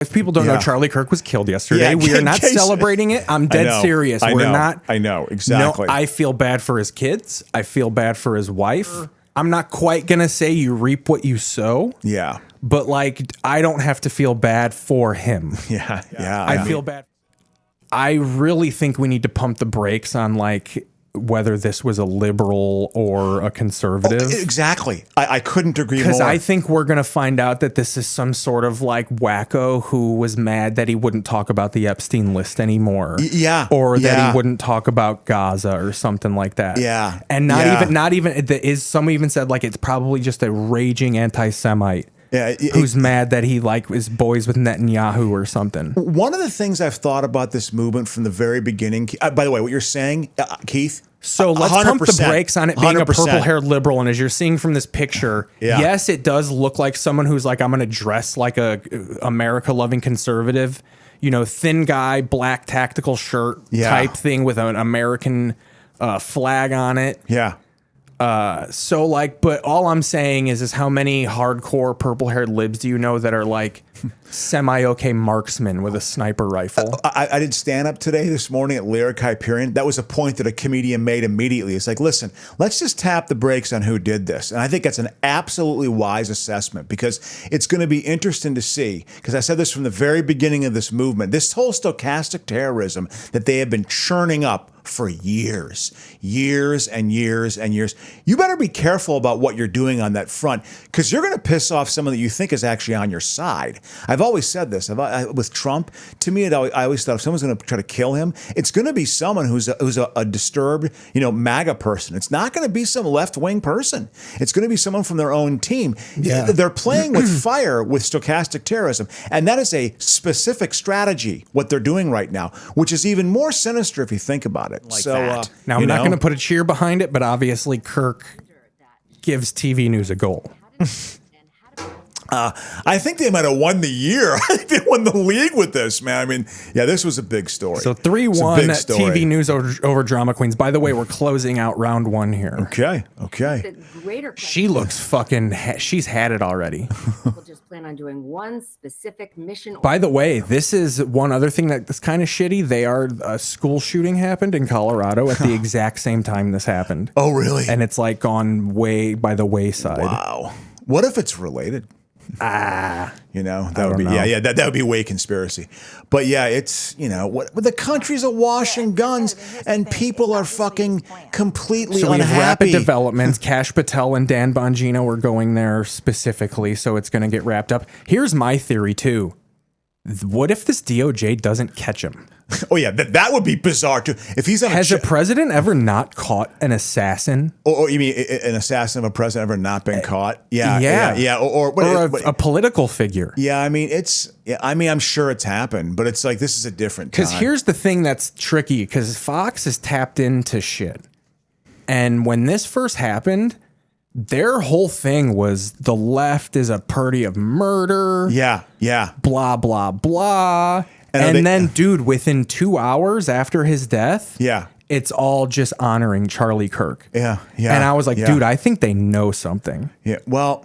If people don't know, Charlie Kirk was killed yesterday. We are not celebrating it. I'm dead serious. We're not. I know, exactly. No, I feel bad for his kids. I feel bad for his wife. I'm not quite going to say you reap what you sow. Yeah. But, like, I don't have to feel bad for him. Yeah. I feel bad. I really think we need to pump the brakes on, like, whether this was a liberal or a conservative. Oh, exactly. I couldn't agree more. Because I think we're going to find out that this is some sort of like wacko who was mad that he wouldn't talk about the Epstein list anymore. Yeah. Or that he wouldn't talk about Gaza or something like that. Yeah. And not even, some even said like it's probably just a raging anti-Semite. Yeah, who's mad that he like is boys with Netanyahu or something. One of the things I've thought about this movement from the very beginning, by the way, what you're saying, Keith. So let's pump the brakes on it being 100%. A purple-haired liberal. And as you're seeing from this picture, yes, it does look like someone who's like, I'm going to dress like a America-loving conservative, you know, thin guy, black tactical shirt type thing with an American flag on it. Yeah. So like, but all I'm saying is how many hardcore purple-haired libs do you know that are like semi-okay marksmen with a sniper rifle? I did stand up this morning at Lyric Hyperion. That was a point that a comedian made immediately. It's like, listen, let's just tap the brakes on who did this. And I think that's an absolutely wise assessment because it's going to be interesting to see, because I said this from the very beginning of this movement, this whole stochastic terrorism that they have been churning up for years and years and years. You better be careful about what you're doing on that front because you're going to piss off someone that you think is actually on your side. I've always said this with Trump. To me, I always thought if someone's going to try to kill him, it's going to be someone who's a disturbed, MAGA person. It's not going to be some left-wing person. It's going to be someone from their own team. Yeah. They're playing with fire with stochastic terrorism, and that is a specific strategy, what they're doing right now, which is even more sinister if you think about it. Like that. Now, I'm not going to put a cheer behind it, but obviously Kirk gives TV news a goal. I think they might have won the year. I think they won the league with this, man. I mean, this was a big story. So 3-1 TV news over Drama Queens. By the way, we're closing out round 1 here. Okay. She looks fucking, she's had it already. We'll just plan on doing one specific mission. By the way, this is one other thing that's kind of shitty. A school shooting happened in Colorado at the exact same time this happened. Oh, really? And it's like gone way by the wayside. Wow. What if it's related? That would be that would be way conspiracy. But it's the country's awash in guns and people are fucking completely unhappy. We have rapid developments. Kash Patel and Dan Bongino are going there specifically, so it's going to get wrapped up. Here's my theory too. What if this DOJ doesn't catch him? Oh yeah, that would be bizarre too. If he's on has a president ever not caught an assassin? Or you mean an assassin of a president ever not been caught? Yeah. Or a political figure. Yeah, I mean I'm sure it's happened, but it's like this is a different time. Because here's the thing that's tricky. Because Fox is tapped into shit, and when this first happened, their whole thing was the left is a party of murder. Yeah. Blah blah blah. And then, dude, within 2 hours after his death, it's all just honoring Charlie Kirk. Yeah. And I was like, dude, I think they know something. Yeah, well...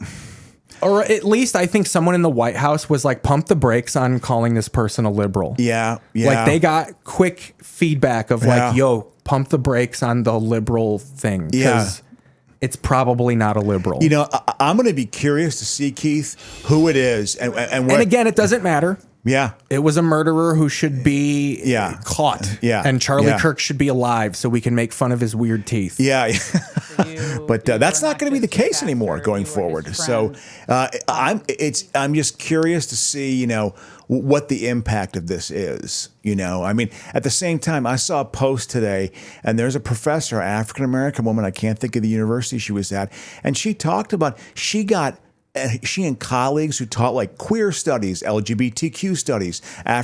Or at least I think someone in the White House was like, pump the brakes on calling this person a liberal. Yeah. Like, they got quick feedback of like, yo, pump the brakes on the liberal thing. Because it's probably not a liberal. I'm going to be curious to see, Keith, who it is. And again, it doesn't matter. Yeah. It was a murderer who should be caught. Yeah. And Charlie Kirk should be alive so we can make fun of his weird teeth. Yeah. But that's not going to be the case anymore going forward. So I'm just curious to see, what the impact of this is. I mean, at the same time, I saw a post today and there's a professor, African-American woman, I can't think of the university she was at, and she talked about she and colleagues who taught like queer studies, LGBTQ studies,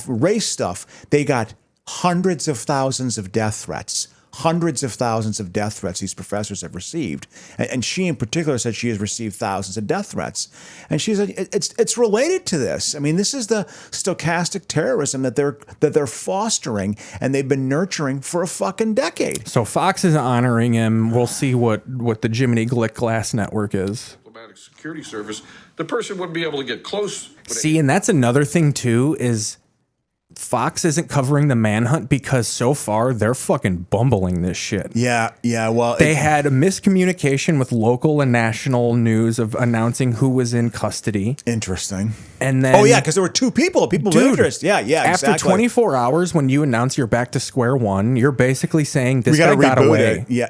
race stuff, they got hundreds of thousands of death threats. These professors have received. And she in particular said she has received thousands of death threats. And she said it's related to this. I mean, this is the stochastic terrorism that they're fostering and they've been nurturing for a fucking decade. So Fox is honoring him. We'll see what the Jiminy Glick Glass Network is. diplomatic security service, the person wouldn't be able to get close. See, and that's another thing too, is Fox isn't covering the manhunt because so far they're fucking bumbling this shit. Yeah. Well, they had a miscommunication with local and national news of announcing who was in custody. Interesting. And then, oh yeah, because there were two people of interest. Yeah, After 24 hours, when you announce you're back to square one, you're basically saying this guy got away. Yeah,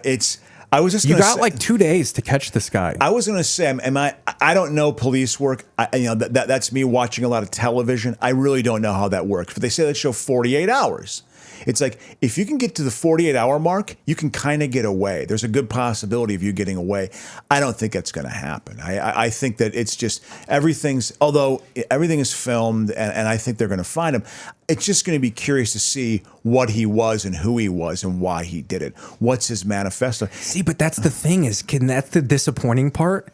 I was just. You got like 2 days to catch this guy. I was going to say, I don't know police work. That's me watching a lot of television. I really don't know how that works. But they say that show 48 hours. It's like if you can get to the 48-hour mark, you can kind of get away. There's a good possibility of you getting away. I don't think that's going to happen. I think that it's just although everything is filmed and I think they're going to find him. It's just going to be curious to see what he was and who he was and why he did it. What's his manifesto? See, but that's the thing that's the disappointing part.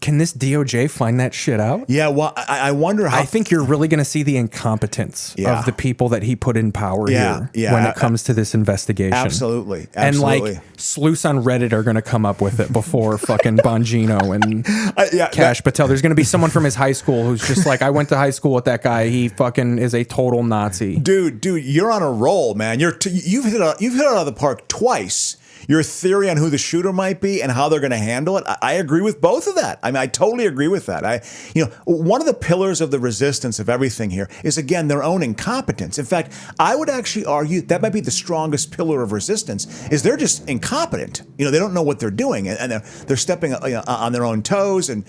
Can this DOJ find that shit out? Yeah, well, I wonder how. I think you're really going to see the incompetence of the people that he put in power here when it comes to this investigation. Absolutely. And like sleuths on Reddit are going to come up with it before fucking Bongino and Kash Patel. There's going to be someone from his high school who's just like, I went to high school with that guy. He fucking is a total Nazi. Dude, you're on a roll, man. You've hit it out of the park twice. Your theory on who the shooter might be and how they're going to handle it, I agree with both of that. I totally agree with that. One of the pillars of the resistance of everything here is, again, their own incompetence. In fact, I would actually argue that might be the strongest pillar of resistance, is they're just incompetent. They don't know what they're doing, and they're stepping on their own toes, and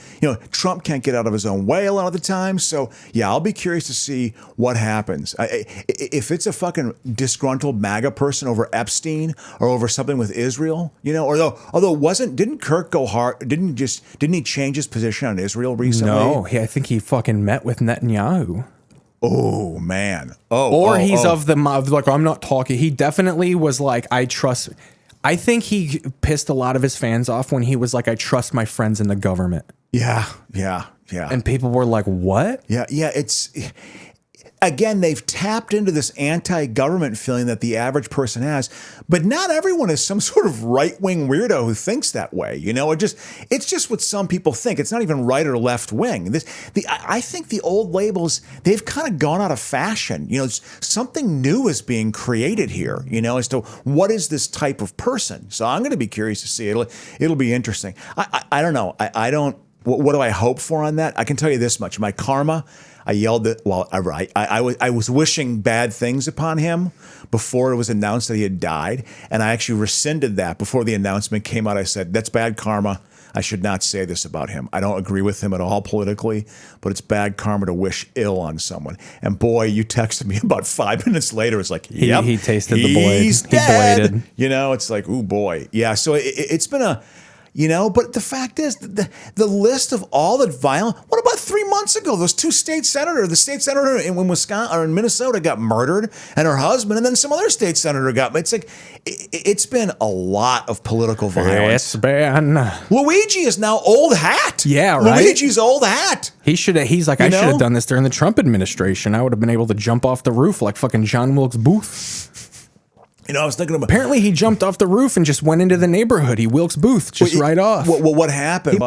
Trump can't get out of his own way a lot of the time. So, yeah, I'll be curious to see what happens. If it's a fucking disgruntled MAGA person over Epstein or over something with Israel, although didn't Kirk go hard? Didn't he change his position on Israel recently? No, I think he fucking met with Netanyahu. Oh man. He's of the mob. Like, I'm not talking. He definitely was like, I think he pissed a lot of his fans off when he was like, I trust my friends in the government. Yeah. And people were like, what? Yeah. Again, they've tapped into this anti-government feeling that the average person has, but not everyone is some sort of right-wing weirdo who thinks that way. It's just what some people think. It's not even right or left wing. I think the old labels, they've kind of gone out of fashion. Something new is being created here, as to what is this type of person. So I'm going to be curious to see. It'll be interesting. I don't know. What do I hope for on that? I can tell you this much. My karma, I yelled at, I was wishing bad things upon him before it was announced that he had died. And I actually rescinded that before the announcement came out. I said, that's bad karma. I should not say this about him. I don't agree with him at all politically, but it's bad karma to wish ill on someone. And boy, you texted me about 5 minutes later. It's like, yep, he tasted the blade. He's dead. He bladed. It's like, ooh boy. Yeah. So it's been a, but the fact is, the list of all the violent. What about 3 months ago? Those two the state senator in Wisconsin or in Minnesota got murdered, and her husband, and then some other state senator got. It's like it's been a lot of political violence. It's been. Luigi is now old hat. Yeah, right. Luigi's old hat. He's like, I should have done this during the Trump administration. I would have been able to jump off the roof like fucking John Wilkes Booth. I was thinking about. Apparently, he jumped off the roof and just went into the neighborhood. He Wilkes Booth right off. What happened?